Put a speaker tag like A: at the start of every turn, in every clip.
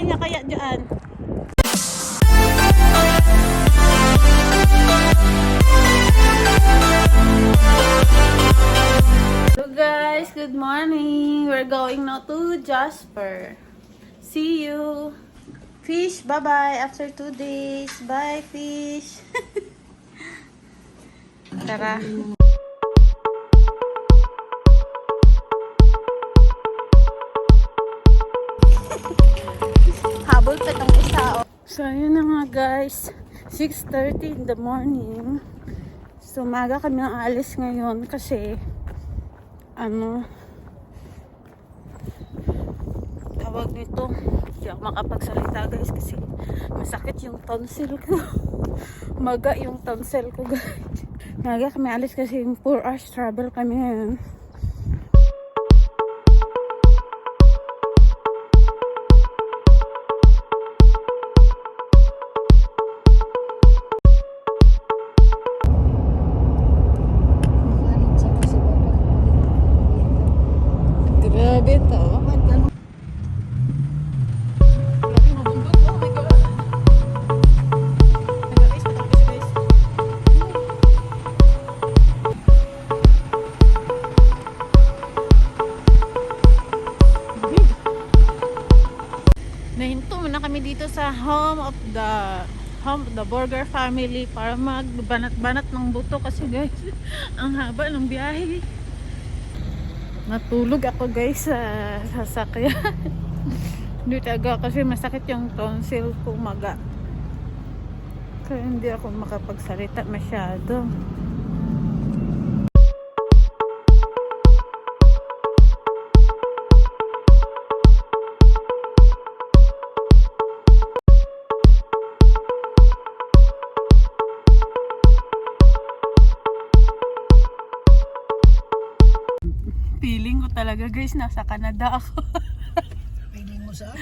A: Kinain niya kaya dyan. Hello guys, good morning. We're going now to Jasper. See you. Fish, bye-bye. After 2 days. Bye, fish. Tara. Habol pa itong isa. Oh. So, yun na nga guys. 6:30 in the morning. So, umaga kami nang alis ngayon kasi tawag nito, hindi ako makapagsalita guys kasi masakit yung tonsil ko. Maga yung tonsil ko guys. Umaga kami alis kasi 4 hours travel kami ngayon. Grabe to. Nahinto muna kami dito sa home of the Burger family para magbanat-banat ng buto kasi guys, ang haba ng biyahe. Natulog ako guys sa sasakyan. Hindi talaga kasi masakit yung tonsil ko, maga. Kaya hindi ako makapagsalita masyado. Feeling ko talaga guys, nasa Canada ako.
B: Piling mo saan?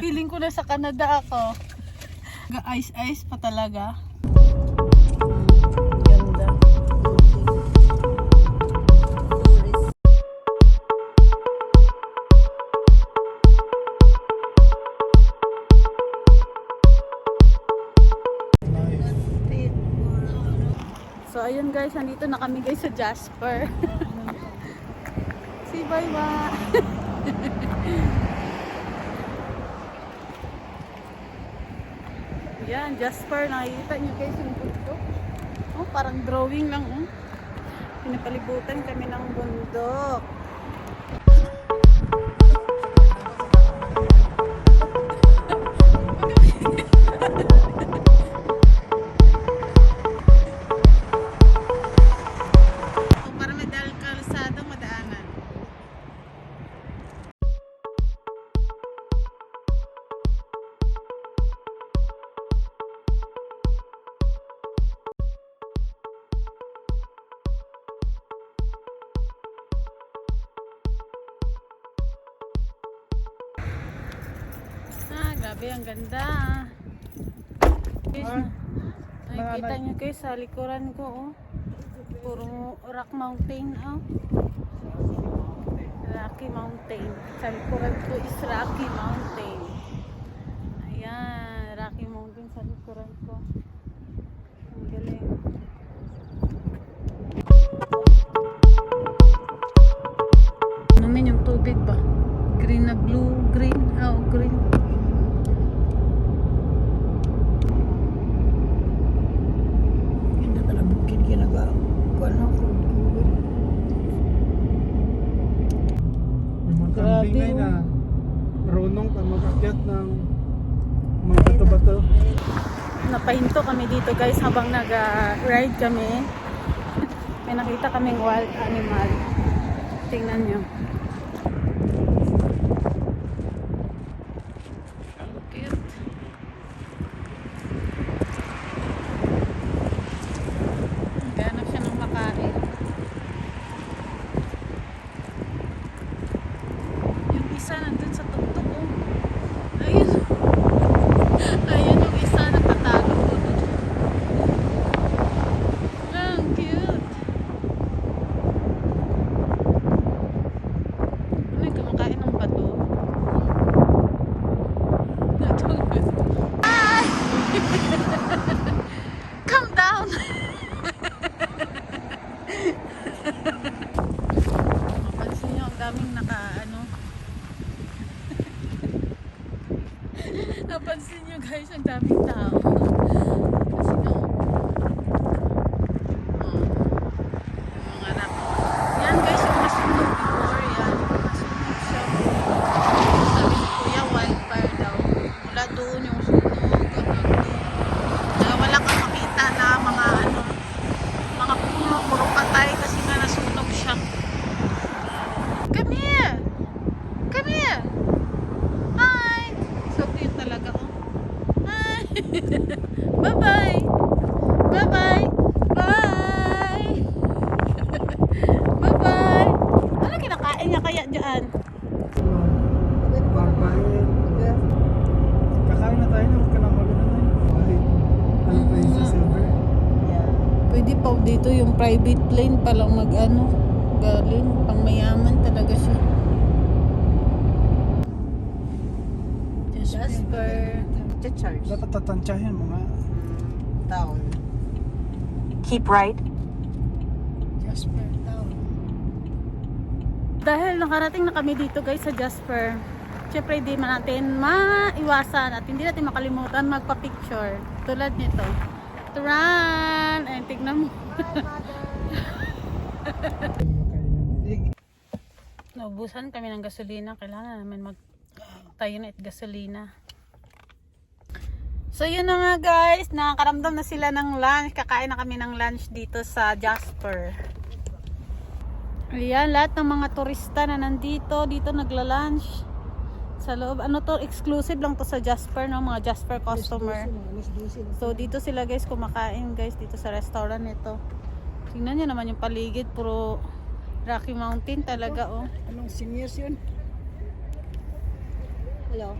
A: Feeling ko nasa Canada ako. Ice pa talaga. Ganda. So ayun guys, nandito na kami guys sa Jasper. Si bye-bye. Yan, Jasper, nakikita niyo guys yung bundok. Oh, parang drawing lang, oh. Pinapalibutan kami ng bundok. Oh, para may kalsadang madaanan. Grabe, ang ganda. Guys, nakikita nyo guys sa likuran ko, oh. Puro rock mountain, oh. Rocky Mountain. Sa likuran ko is Rocky Mountain. Ayan, Rocky Mountain sa likuran ko. Ang galing. Ano man yung tubig ba? Green na blue, green. Oh, green.
B: Grabe na marunong ka mag-akyat ng mga bato-bato.
A: Napahinto kami dito guys habang nag-ride kami. May nakita kaming wild animal. Tingnan nyo. Cute. Ganap siya ng makain. Yung isa nandun sa tuktok, oh. Ayun. Ayun yung isa nagtatago po dun. Ang cute. Ano yung kumakain ng bato? Pansin nyo guys, ang daming tao. Kasi no, yung mga anak. Yan guys, yung nasunog before yan. Nasunog siya. Sabi ni Kuya, wildfire daw. Mula doon yung sunog. Hanggang doon. Kaya wala kang makita na mga ano, mga puno, puro patay kasi nga nasunog siya. Come here! Come here! Hi! So cute talaga, oh. Hi! Bye-bye! Bye-bye! Bye! Bye-bye! Ano kinakain niya kaya dyan?
B: Barbarin. Kakain na tayo ng kalamag na tayo. Ay, ano pa yung sa silver?
A: Pwede pa dito yung private plane palang mag-ano, galing. Pang mayaman talaga siya. Jasper.
C: Charge.
B: Dapat tatansyahin mo nga.
C: Town.
D: Keep right.
C: Jasper Town.
A: Dahil nakarating na kami dito guys sa Jasper, syempre hindi man natin maiwasan at hindi natin makalimutan magpa-picture. Tulad nito. Turan! Ay, tignan mo. Naubusan kami ng gasolina. Kailangan namin mag-tayo na at gasolina. So yun na nga guys. Nakakaramdam na sila ng lunch. Kakain na kami ng lunch dito sa Jasper. Ayan, lahat ng mga turista na nandito, dito nagla-lunch sa loob. Ano to, exclusive lang to sa Jasper, no? Mga Jasper customer. So dito sila guys kumakain guys dito sa restaurant nito. Tingnan nyo naman yung paligid, puro Rocky Mountain talaga, oh.
C: Anong seniors yun? Hello?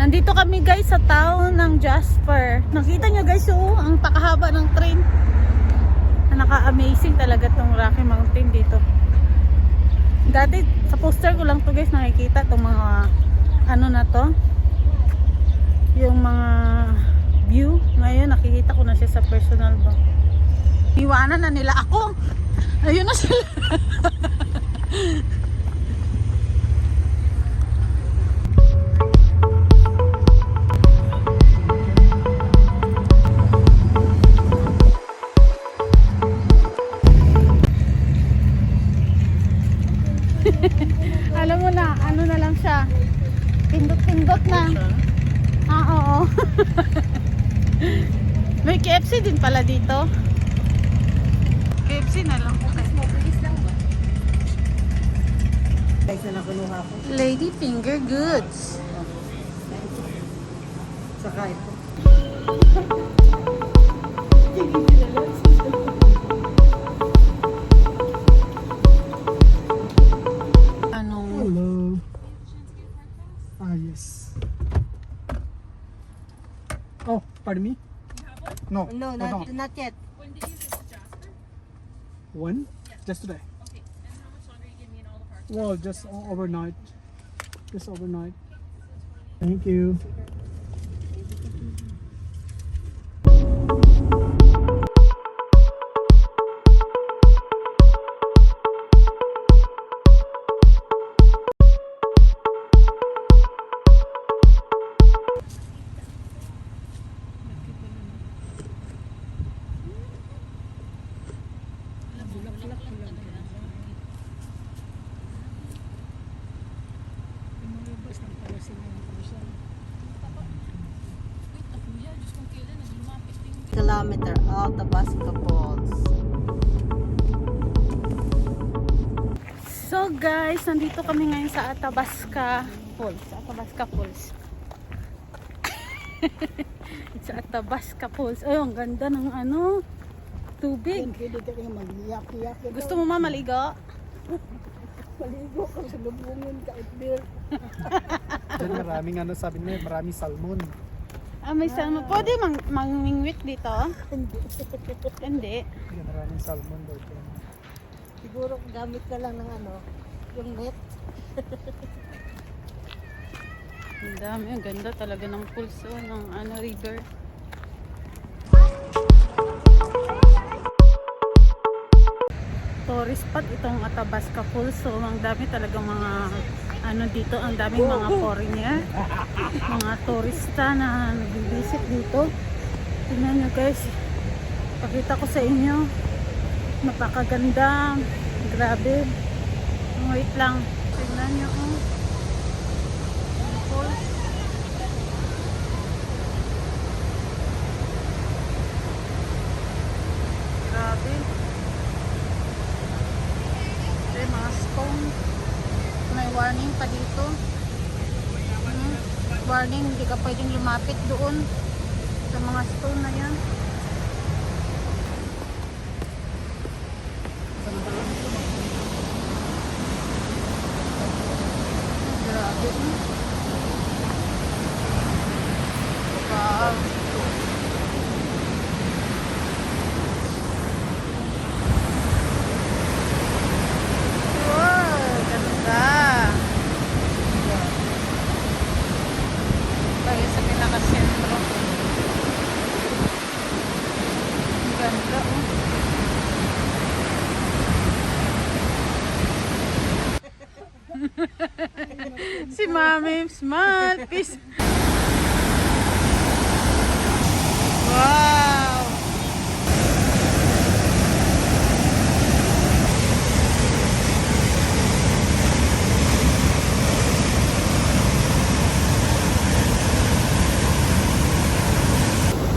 A: Nandito kami guys sa town ng Jasper. Nakita nyo guys, oh, ang takahaba ng train. Naka-amazing talaga tong Rocky Mountain dito. Dati sa poster ko lang to guys nakikita tong mga ano na to. Yung mga view. Ngayon nakikita ko na siya sa personal ba. Iwanan na nila ako. Ayun na sila. Alam mo na, ano na lang siya. Pindot-pindot na. Ah, oo. May KFC din pala dito. KFC na lang.
C: Guys na nakunuha ko.
A: Lady Finger Goods.
C: Saka ito.
A: Anong
B: Hello. Ah, yes. Oh, pardon me? No,
C: No,
B: I don't.
C: not yet.
B: One? Just today. Okay. And how much longer you give me in all the parks? Well, just overnight. Just overnight. Thank you.
C: Kilometer out the Basca Falls.
A: So guys, nandito kami ngayon sa Athabasca Falls. Athabasca Falls. Sa Athabasca Falls. Ay, ang ganda ng ano, tubig.
C: Pwede ka rin mag-iyak-iyak.
A: Gusto mo maligo?
C: Maligo ka sa lubungin ka itbir.
B: Diyan maraming ano, sabi nila, maraming salmon.
A: Ah, may salmon. Pwede mangmingwit dito?
C: Hindi.
A: Hindi.
B: Diyan maraming salmon daw dyan.
C: Siguro gamit ka lang ng ano, yung net.
A: Ang dami. Ang ganda talaga ng pulso ng ano, river. tourist spot itong Athabasca Falls. So ang dami talagang mga ano dito, ang daming mga foreigner, mga turista na nag-visit dito. Tingnan nyo guys, pakita ko sa inyo, napakaganda, grabe. Wait lang, tingnan nyo oh. Falls. Grabe. May mga stone. May warning pa dito. Warning, hindi ka pwedeng lumapit doon sa mga stone na yan. Grabe. Wow. Wow, ganda. Tayo sa pinaka-sentro. Ang ganda, oh. Si Mami, smile, peace. Wow.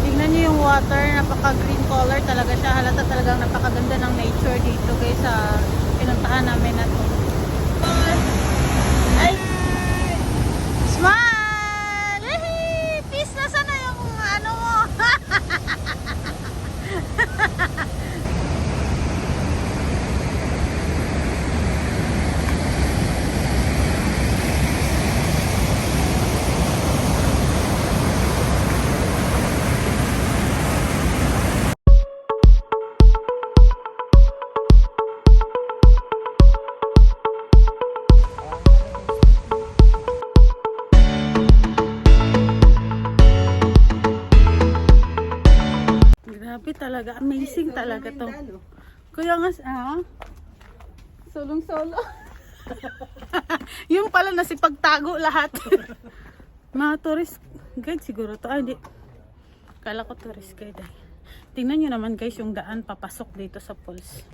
A: Tingnan niyo yung water, napaka-green color talaga siya. Halata talagang napakaganda ng nature dito guys sa pinuntahan namin na to. Ay! Smile! Yay! Peace! Nasaan na yung ano mo? Grabe talaga. Amazing talaga to. Kuya nga, solong-solo. Yung pala nasipagtago lahat. Mga tourist guide siguro to. Ay, di. Kala ko tourist guide. Ay. Tingnan nyo naman guys yung daan papasok dito sa falls.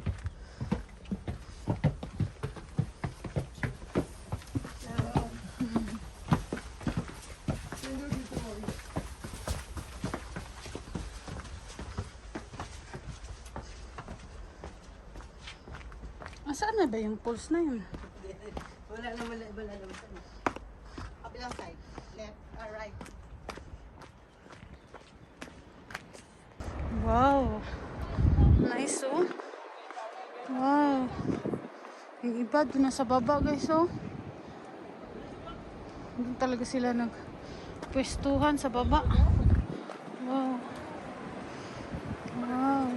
A: Saan na ba yung falls na yun?
C: Wala naman. Kabilang side. Left or right.
A: Wow. Nice oh. Wow. Yung iba doon na sa baba guys oh. Doon talaga sila nagpwestuhan sa baba. Wow. Wow.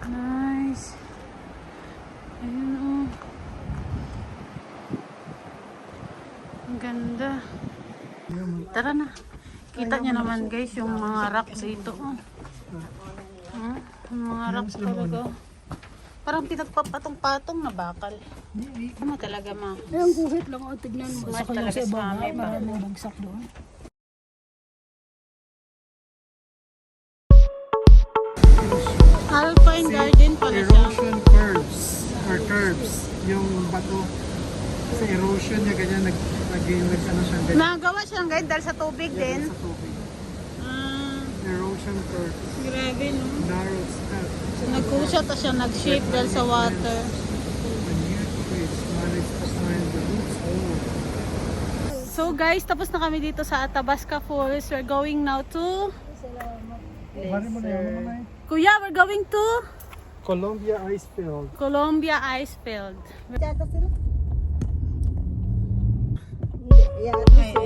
A: Nice. Ayun oh. Ang ganda. Tara na. Kita niyo naman guys yung mga rocks dito oh. Yung mga rocks talaga. Parang pinagpapatong-patong na bakal. Ano talaga ma?
B: Ang guhit lang o tignan mo.
A: Smart talaga si Mami ba?
B: Para may bagsak doon.
A: Alpine Garden pala siya.
B: Erosion curves or curves yung bato sa erosion niya ganyan ano siya ganyan
A: Nagawa siyang guide dahil sa tubig din.
B: sa tubig.
A: Ah,
B: Erosion curves,
A: grabe no.
B: narrow step.
A: So, nag-kusya ta siya, nag-shape dahil sa water.
B: And new trees managed to find the roots old.
A: So guys, tapos na kami dito sa Athabasca Falls. We're going now to...
B: Bari mo na yan naman ay.
A: Kuya, we're going to
B: Columbia Icefield.
A: Columbia Icefield.
C: Tsaka sila. Hindi. Yeah, at least